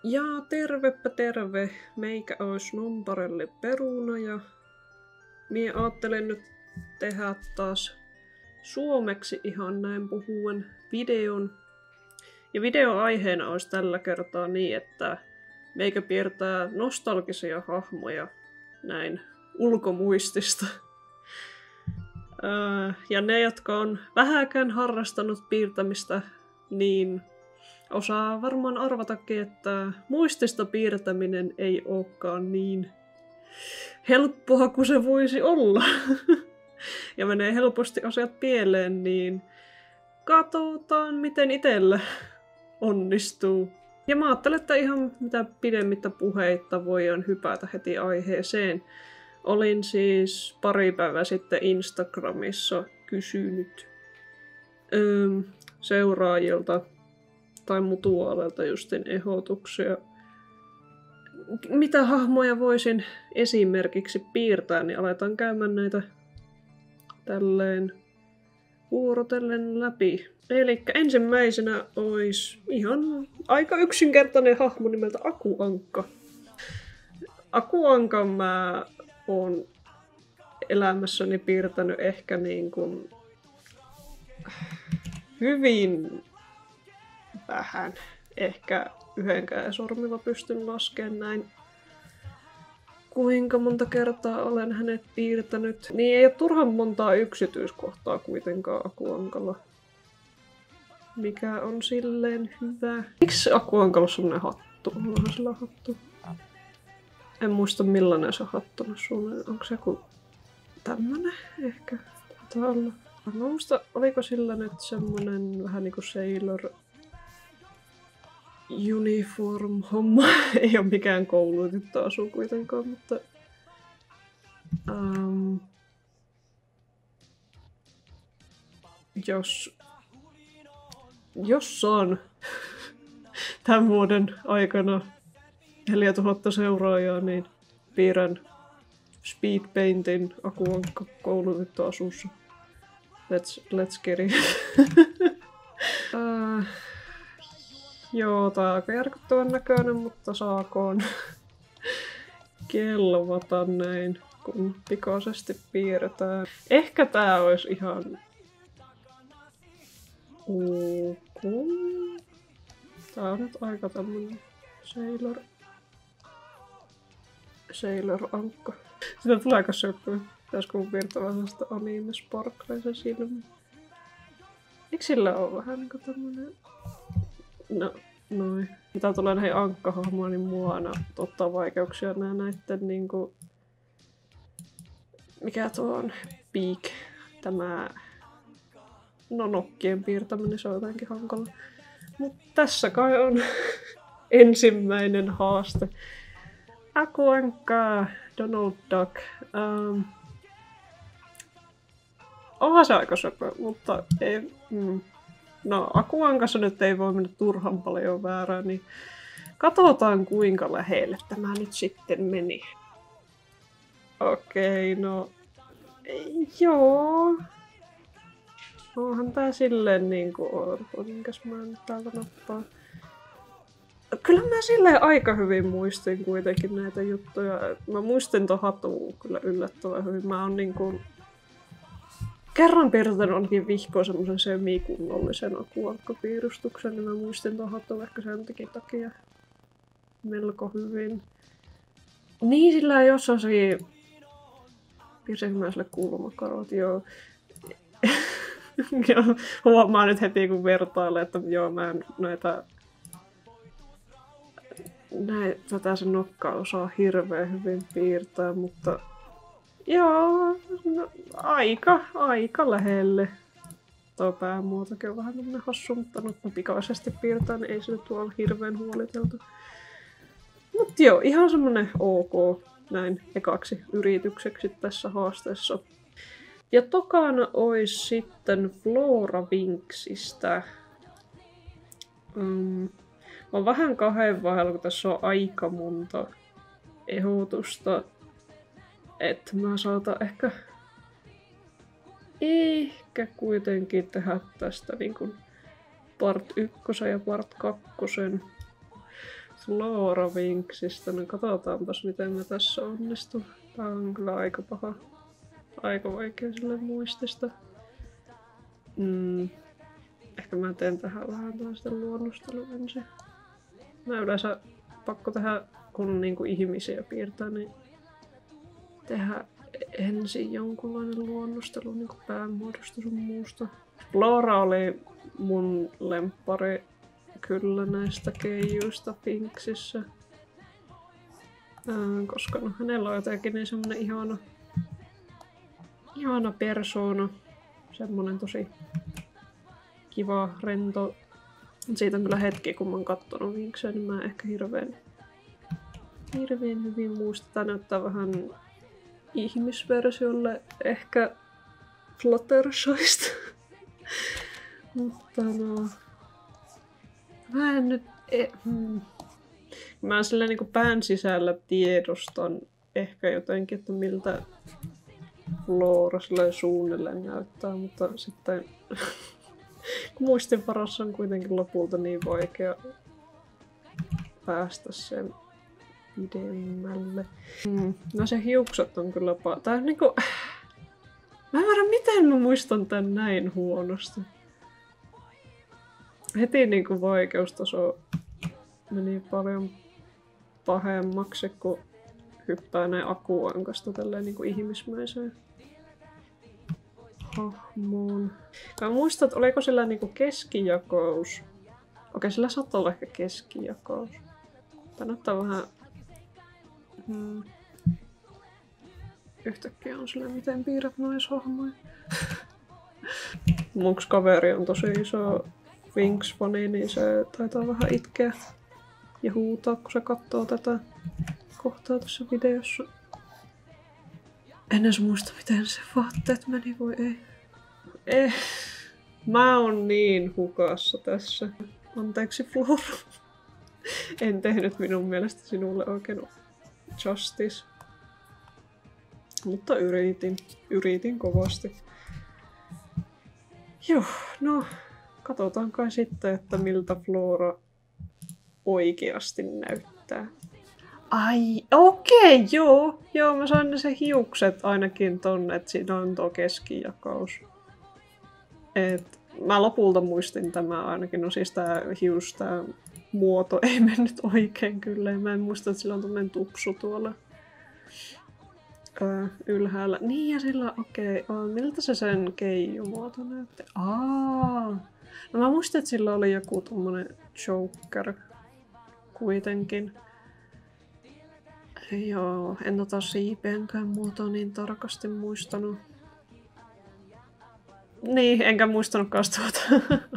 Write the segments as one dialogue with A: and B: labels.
A: Ja tervepä terve, meikä ois Nomparelli Peruna ja mie aattelin nyt tehdä taas suomeksi ihan näin puhuen videon. Ja videon aiheena olisi tällä kertaa niin, että meikä piirtää nostalgisia hahmoja näin ulkomuistista. Ja ne, jotka on vähäkään harrastanut piirtämistä, niin osaa varmaan arvatakin, että muistista piirtäminen ei olekaan niin helppoa kuin se voisi olla. Ja menee helposti asiat pieleen, niin katsotaan, miten itsellä onnistuu. Ja mä ajattelen, että ihan mitä pidemmittä puheitta voidaan hypätä heti aiheeseen. Olin siis pari päivää sitten Instagramissa kysynyt seuraajilta tai mutualalta justin ehdotuksia, mitä hahmoja voisin esimerkiksi piirtää, niin aletaan käymään näitä tälleen vuorotellen läpi. Elikkä ensimmäisenä olisi ihan aika yksinkertainen hahmo nimeltä Aku-Ankka. Aku-Ankan mä oon elämässäni piirtänyt ehkä niin kuin hyvin vähän. Ehkä yhdenkään sormilla pystyn laskemaan näin. Kuinka monta kertaa olen hänet piirtänyt. Niin ei ole turhan montaa yksityiskohtaa kuitenkaan Aku-Ankalla. Mikä on silleen hyvä. Miksi Aku-Ankalla on semmonen hattu? Onhan sillä hattu? En muista millainen se hattu on suunnilleen. Onko se joku tämmönen? Ehkä. Taitaa olla. Mä muista, oliko sillä nyt semmonen vähän niinku Sailor uniform-homma. Ei ole mikään koulutettu asu kuitenkaan, mutta jos saan tämän vuoden aikana 4000 seuraajaa, niin piirrän speedpaintin Aku-Ankka koulutettu asussa. Let's get it. Joo, tää on aika järkyttävän näköinen, mutta saakoon kelvata näin, kun pikaisesti piirretään. Ehkä tää olisi ihan ok. Tää on nyt aika tämmönen Sailor-ankka. Sitä tulee aika söppöä. Pitäisikö mun piirtää vähän sellaista anime-sparkleisen silmä. Eikö sillä ole vähän niinku tämmönen... No, noin. Mitä tulee näihin ankkahahmoihin, niin mua aina ottaa vaikeuksia näitten niinku... Mikä tuo on? Peak. Tämä... No nokkien piirtäminen, se on jotenkin hankala. Mut tässä kai on ensimmäinen haaste. Aku-Ankka, Donald Duck. Onhan se aika söpö, mutta ei... No, Aku-Ankassa nyt ei voi mennä turhan paljon väärään, niin katsotaan kuinka lähelle tämä nyt sitten meni. Okei, no... Joo... Onhan tää silleen niinku orpo, minkäs mä nyt täältä nappaan. Kyllä mä silleen aika hyvin muistin kuitenkin näitä juttuja. Mä muistin ton hatun kyllä yllättävän hyvin. Mä oon niinku... Kerran piirtänyt ainakin vihkoon semmosen semikunnollisen Aku-Ankka-piirustuksen, niin mä muistin ton hatun ehkä sen takia melko hyvin. Niin sillä jos on se... Piirsinkö mä sille kulmakarvat, joo. Huomaa nyt heti kun vertailee, että joo mä en tätä sen nokkaa osaa hirveän hyvin piirtää, mutta joo, no, aika lähelle. Tuo päämuotokin on vähän tämmönen hassu, mutta nyt kun pikaisesti piirtää, niin ei se nyt ole hirveän huoliteltu. Mut joo, ihan semmonen ok näin ekaksi yritykseksi tässä haasteessa. Ja tokana ois sitten Flora Winksistä. Mä oon vähän kahden vaiheella, kun tässä on aika monta ehdotusta. Että mä saatan ehkä kuitenkin tehdä tästä niin kuin part 1 ja part 2. Flora-vinksistä. No katsotaanpas miten mä tässä onnistun. Tää on kyllä aika paha. Aika vaikea sille muistista. Ehkä mä teen tähän vähän tällaista luonnostelua ensin. Mä yleensä pakko tehdä, kun niinku ihmisiä piirtää, niin tehdä ensin jonkunlainen luonnostelu, niinku päämuodosta sun muusta. Flora oli mun lemppari kyllä näistä keijuista Finksissä. Koska no, hänellä on jotenkin niin semmonen ihana persoona. Semmonen tosi kiva, rento. Siitä on kyllä hetki, kun mä oon kattonut Vinksejä, niin mä ehkä hirveän hyvin muistan. Tää näyttää vähän ihmisversiolle ehkä Fluttershysta. Mutta no... Mä en nyt... Mä silleen niinku pään sisällä tiedostan ehkä jotenkin, että miltä Flora silleen suunnilleen näyttää, mutta sitten... kun muistin varassa on kuitenkin lopulta niin vaikea päästä sen pidemmälle. No se hiukset on kyllä tää on niinku... Mä en tiedä miten mä muistan tän näin huonosti. Heti niinku vaikeustaso meni paljon pahemmaksi, kun hyppää näin akuankasta tälleen niinku ihmismäiseen hahmoon. Mä muistan, että oliko sillä niinku keskijakous. Okei, sillä saattaa olla ehkä keskijakous. Tää näyttää vähän... Yhtäkkiä on sillä miten piirrät naishahmoja. Muks kaveri on tosi iso Winx-fani, niin se taitaa vähän itkeä ja huutaa, kun se katsoo tätä kohtaa tässä videossa. En edes muista, miten se vaatteet meni, voi ei. Mä oon niin hukassa tässä. Anteeksi, Flora. En tehnyt minun mielestä sinulle oikein justice. Mutta yritin kovasti. Joo, no katsotaan kai sitten, että miltä Flora oikeasti näyttää. Ai, okei, joo, mä sain ne se hiukset ainakin tonne, että siinä on tuo keskijakaus. Et mä lopulta muistin tämä ainakin, no siis tää hius, tää muoto ei mennyt oikein kyllä. Mä en muista, että sillä on tommonen tupsu tuolla ylhäällä. Niin ja sillä, okei, miltä se sen keijumuoto näytti? No mä muistin, että sillä oli joku tommonen choker kuitenkin. Joo, en tota siipeenkään muotoa niin tarkasti muistanut. Niin, enkä muistanutkaan tuota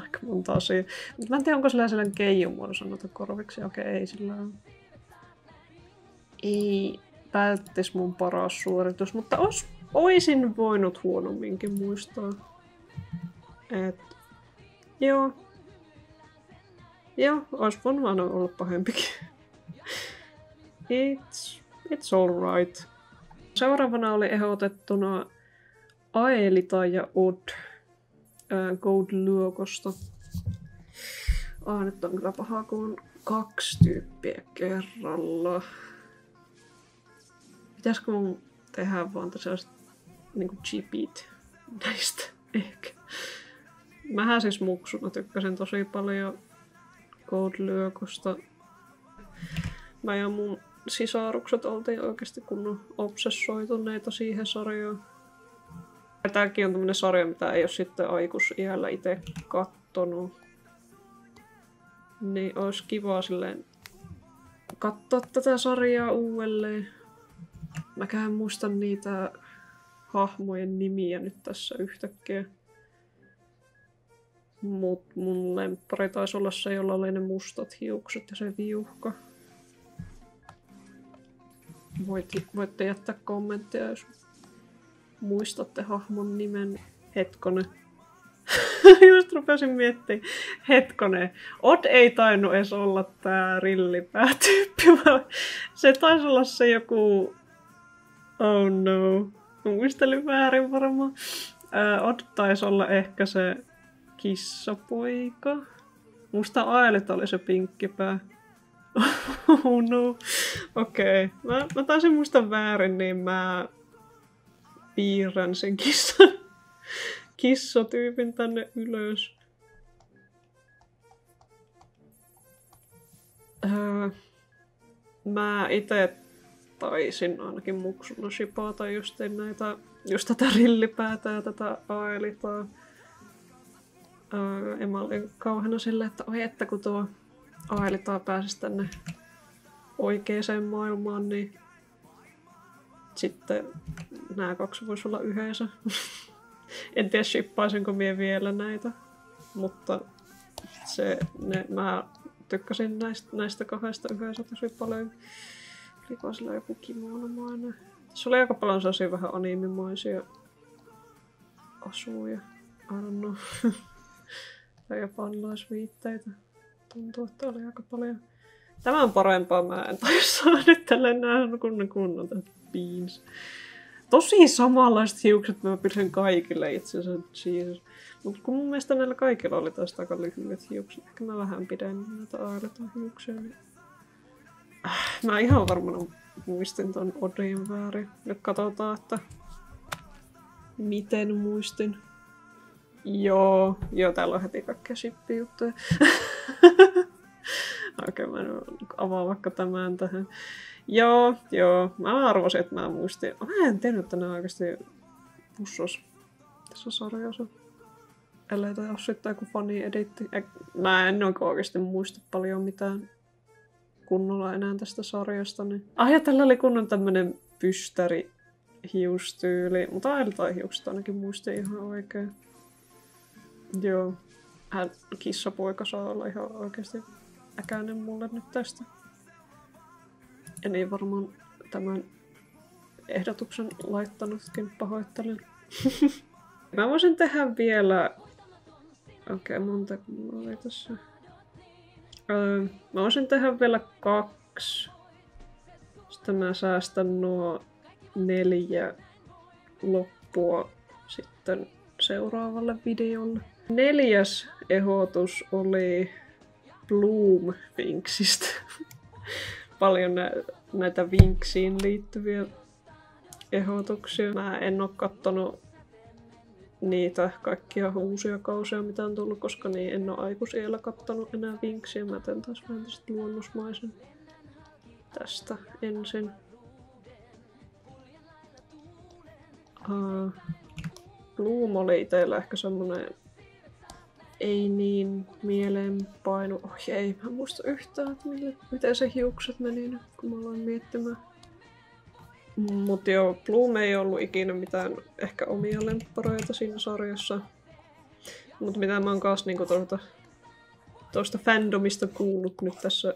A: aika monta asiaa. Mutta mä en tiedä, onko sillä sellainen keijumuodo sanota korviksi. Okei, ei sillä ole. Ei välttis mun paras suoritus, mutta oisin voinut huonomminkin muistaa. Et, joo, ois voinut vaan olla pahempikin. It's alright. Seuraavana oli ehdotettuna Aelita ja Odd Gold-luokosta. Nyt on kyllä paha, kun on 2 tyyppiä kerralla. Pitäisikö mun tehdä vaan sellaiset niinku chipit näistä ehkä? Mähän siis muksuna tykkäsin tosi paljon Gold-luokosta. Mä ja mun sisarukset oltiin oikeasti kunnon obsessoituneita siihen sarjaan. Tääkin on tämmönen sarja, mitä ei oo sitten aikuisiällä itse kattonut. Niin ois kiva silleen katsoa tätä sarjaa uudelleen. Mäkään muista niitä hahmojen nimiä nyt tässä yhtäkkiä. Mut mun lemppari taisi olla se, jolla oli ne mustat hiukset ja se viuhka. Voitte jättää kommentteja, jos muistatte hahmon nimen. Hetkonen. Just rupesin miettimään. Hetkonen. Odd ei tainnut edes olla tää rillipäätyyppi. Se taisi olla se joku... Oh no. Mä muistelin väärin varmaan. Odd taisi olla ehkä se kissapoika. Musta Aelita oli se pinkkipää. Oh no. Okei. Mä taisin muistaa väärin, niin mä piirrän sen kissatyypin tänne ylös. Mä ite taisin ainakin muksuna shipata just tätä rillipäätä ja tätä aelitaa. Mä olin kauheena silleen, että oi että kun tuo aelitaa pääsisi tänne oikeaan maailmaan, niin sitten nämä kaksi voisi olla yhdessä. En tiedä shippaisinko mie vielä näitä, mutta mä tykkäsin näistä kahdesta yhdessä tosi paljon. Oliko sillä joku kimonomainen? Se oli aika paljon sellaisia vähän animimaisia asuja. I don't know. Tai japanilaisviitteitä. Tuntuu, että oli aika paljon. Tämä on parempaa. Mä en taisi nyt tälleen nähdä kunnon beans. Tosi samanlaiset hiukset mä piirsin kaikille itse asiassa. Jesus. Mutta kun mun mielestä näillä kaikilla oli taas aika lyhyet hiukset. Ehkä mä vähän pidän näitä aaletaan hiuksia. Niin... Mä ihan varmaan muistin ton Odin väärin. Nyt katsotaan, että miten muistin. Joo, täällä on heti kaikkea shippi-juttuja. Okei, mä avaan vaikka tämän tähän. Joo, mä arvasin, että mä muistin. Mä en tiennyt, että nämä oikeasti pussos tässä sarjassa. Ellei toi ole sitten joku fani-editti. Mä en oikeasti muista paljon mitään kunnolla enää tästä sarjasta. Niin... ja tällä oli kunnon tämmönen pystäri hiustyyli. Mutta ailtaan hiukset ainakin muistin ihan oikein. Joo. Kissapoika saa olla ihan oikeasti äkäinen mulle nyt tästä. Ja niin varmaan tämän ehdotuksen laittanutkin, pahoittelen. Mä voisin tehdä vielä... Okei, monta mulla oli tässä. Mä voisin tehdä vielä 2. Sitten mä säästän nuo 4 loppua sitten seuraavalle videolle. 4. ehdotus oli Bloom Winksistä. Paljon näitä Winksiin liittyviä ehdotuksia. Mä en oo kattonut niitä kaikkia uusia kausia, mitä on tullut, koska niin en oo aikuisiellä kattonut enää Winksiä. Mä teen taas vähän tästä luonnosmaisen tästä ensin. Bloom oli itsellä ehkä semmonen ei niin mieleenpainu. Ei mä muista yhtään, että miten se hiukset meni nyt, kun mä aloin miettimään. Mut joo, Bloom ei ollut ikinä mitään ehkä omia lemppareita siinä sarjassa. Mut mitä mä oon kans niinku tuosta fandomista kuullut nyt tässä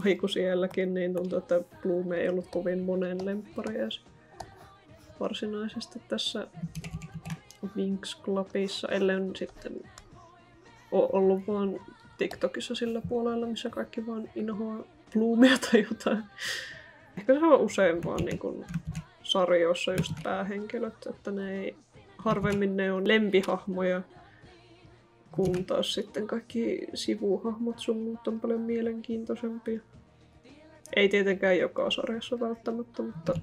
A: aikuisielläkin, niin tuntuu, että Bloom ei ollut kovin monen lemppareja varsinaisesti tässä Winx Clubissa, ellei sitten ole ollut vaan TikTokissa sillä puolella, missä kaikki vaan inhoaa Bloomia tai jotain. Ehkä se on usein vaan niin kuin sarjoissa just päähenkilöt, että harvemmin ne on lempihahmoja, kun taas sitten kaikki sivuhahmot sun muut on paljon mielenkiintoisempia. Ei tietenkään joka sarjassa välttämättä, mutta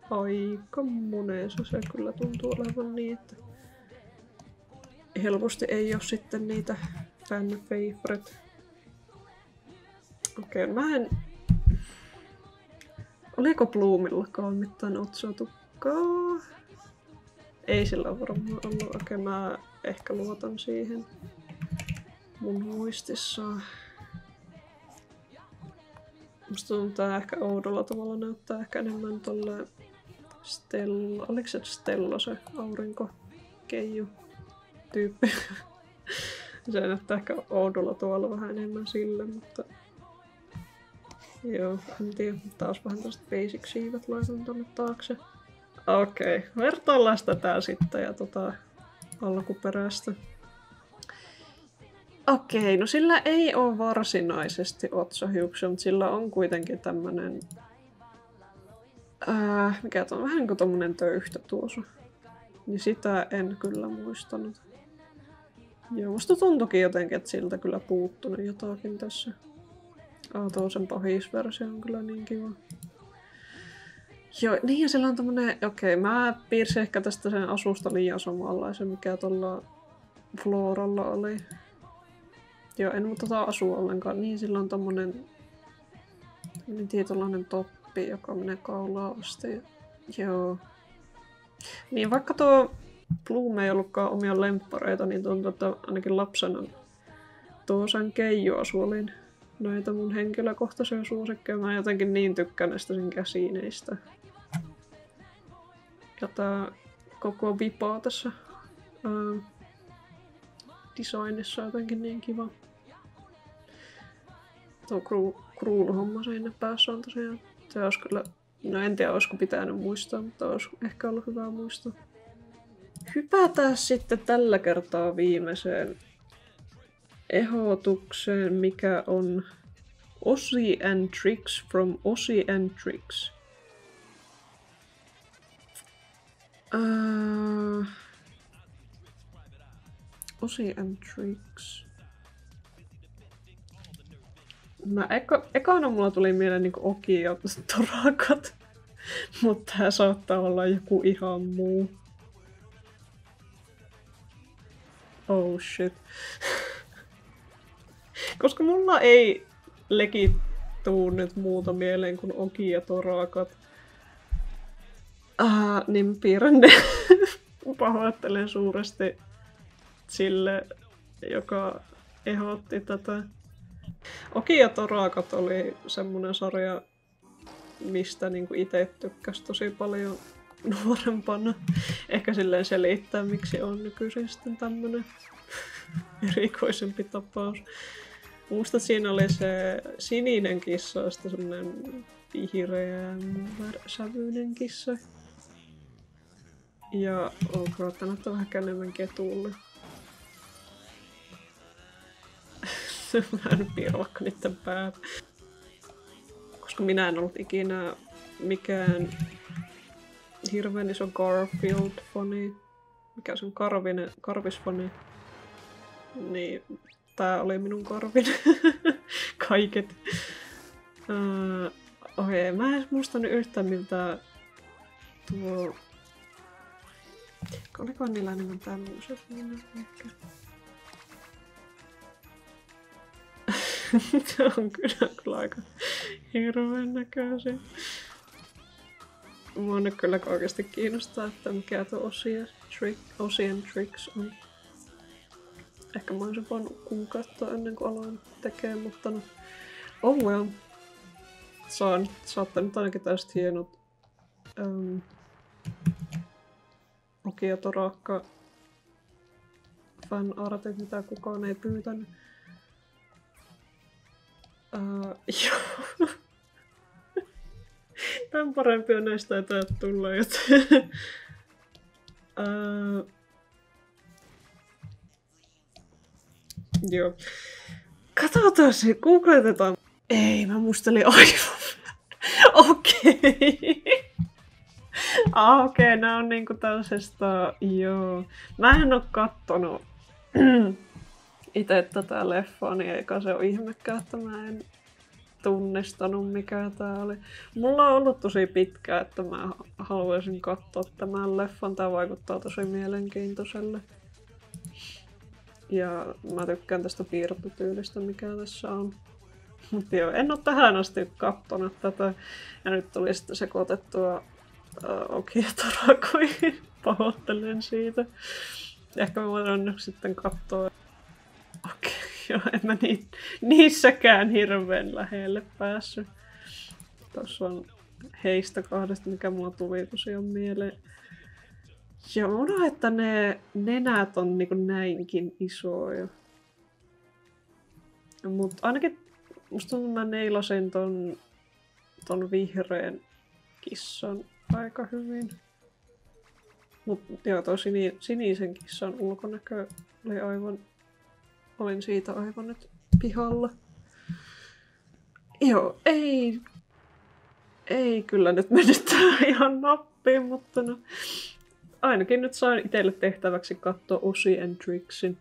A: aika monessa se kyllä tuntuu olevan niin, että helposti ei ole sitten niitä fan favorite. Okei, mä en... Oliko Bloomillakaan mitään otsatukkaa? Ei sillä varmaan ollut. Okei, mä ehkä luotan siihen mun muistissa. Musta tuntuu, että tää ehkä oudolla tavalla näyttää ehkä enemmän tolle Stella. Oliko se Stella se aurinkokeiju tyyppi? Se näyttää ehkä oudolla tavalla vähän enemmän sille, mutta... Joo, en tiedä. Taas vähän tästä basic siivet laitan tonne taakse. Okei, vertaillaan tätä sitten ja alkuperäistä. Okei, no sillä ei ole varsinaisesti otsahiuksia, mutta sillä on kuitenkin tämmönen... mikä on vähän kuin tommonen töyhtä tuossa. Niin sitä en kyllä muistanut. Joo, musta tuntuikin jotenkin, että siltä kyllä puuttunut jotakin tässä. Toisen pahisversio on kyllä niin kiva. Joo, niin ja sillä on tämmönen... Okei, mä piirsin ehkä tästä sen asusta liian samanlaisen, mikä tuolla Floralla oli. Joo, en mutta tota asu ollenkaan. Niin sillä on tommonen... Niin tietynlainen toppi, joka menee kaulaan asti. Joo. Niin vaikka tuo Bloom ei ollutkaan omia lemppareita, niin tuntuu, että ainakin lapsena tuo Keiju-asu oli näitä mun henkilökohtaisia suosikkeja. Mä jotenkin niin tykkään näistä sen käsineistä. Ja tää koko vipa tässä designissa on jotenkin niin kiva. Tuo kruunu-homma siinä päässä on tosiaan. Se olisi kyllä... No en tiedä, olisiko pitänyt muistaa, mutta olisi ehkä ollut hyvä muistaa. Hypätään sitten tällä kertaa viimeiseen ehdotukseen, mikä on Ozzy and Tricks from Ozzy and Tricks. Ozzy and Tricks. Ekana mulla tuli mieleen niinku Oki ja Torakat, mutta tää saattaa olla joku ihan muu. Oh shit. Koska mulla ei legit tuu nyt muuta mieleen kuin Oki ja Torakat. Niin piirrän ne. Pahoittelen suuresti sille, joka ehdotti tätä. Oki ja Torakat oli semmonen sarja, mistä niinku ite tykkäs tosi paljon nuorempana. Ehkä silleen selittää, miksi on nykyisin sitten tämmönen erikoisempi tapaus. Musta siinä oli se sininen kissa ja sitten semmonen vihreän sävyinen kissa. Ja tää näyttää vähän enemmän ketulle. Mä en piirrokka niitten päät. Koska minä en ollut ikinä mikään hirveän iso Garfield-fani. Mikä se on Karvis-fani. Niin tää oli minun Karvin. Kaiket. Okei, mä en edes muistanut yhtään miltä tuo... Olikohan niillä enemmän tämmöiset? Ehkä. Se on kyllä aika hirveän näköisiä. Mua nyt kyllä oikeasti kiinnostaa, että mikä tuo Ozzy and Tricks on. Ehkä mä olisin voinut katsoa ennen kuin aloin tekemään, mutta no... Oh well. Saatte nyt ainakin tästä hienot Oki ja Torakka fanartit, mitä kukaan ei pyytänyt. Joo. Tän parempia näistä ei tää tulla, joten... Joo. Katsotaan se, googletetaan. Ei, mä muistelin aivan. Okei. Okei, nää on niinku tällaisesta, joo. Mä en oo kattonut ite tätä leffaa, niin eikä se ole ihmekään, että mä en tunnistanut mikä tää oli. Mulla on ollut tosi pitkään, että mä haluaisin katsoa tämän leffan. Tää vaikuttaa tosi mielenkiintoiselle. Ja mä tykkään tästä piirtotyylistä, mikä tässä on. Mutta joo, en oo tähän asti kattonut tätä. Ja nyt tuli sitten sekoitettua Oki ja Torakoihin. Pahoittelen siitä. Ehkä mä voin nyt sitten katsoa. Okei, joo, en mä niissäkään hirveän lähelle päässyt. Tuossa on heistä kahdesta, mikä mulla tuli tosiaan mieleen. Joo, unohdin, että ne nenät on niinku näinkin isoja. Mut ainakin musta tuntuu, että mä neilasin ton vihreän kissan aika hyvin. Mut joo, toi sinisen kissan ulkonäkö oli aivan... Olin siitä aivan nyt pihalla. Joo, ei kyllä nyt mennyt ihan nappiin, mutta no... Ainakin nyt sain itselle tehtäväksi katsoa Ozzy and Tricksin.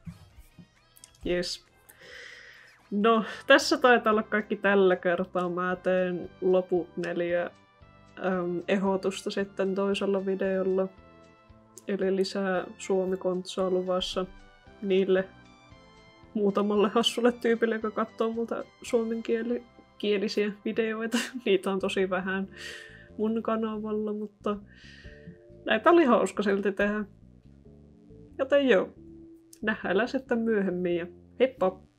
A: Jes. No, tässä taitaa olla kaikki tällä kertaa. Mä teen loput 4 ehdotusta sitten toisella videolla. Eli lisää suomikontsaa luvassa niille muutamalle hassulle tyypille, joka katsoo multa suomenkielisiä videoita. Niitä on tosi vähän mun kanavalla, mutta näitä oli hauska silti tehdä. Joten joo, nähdään sitten myöhemmin ja heippa!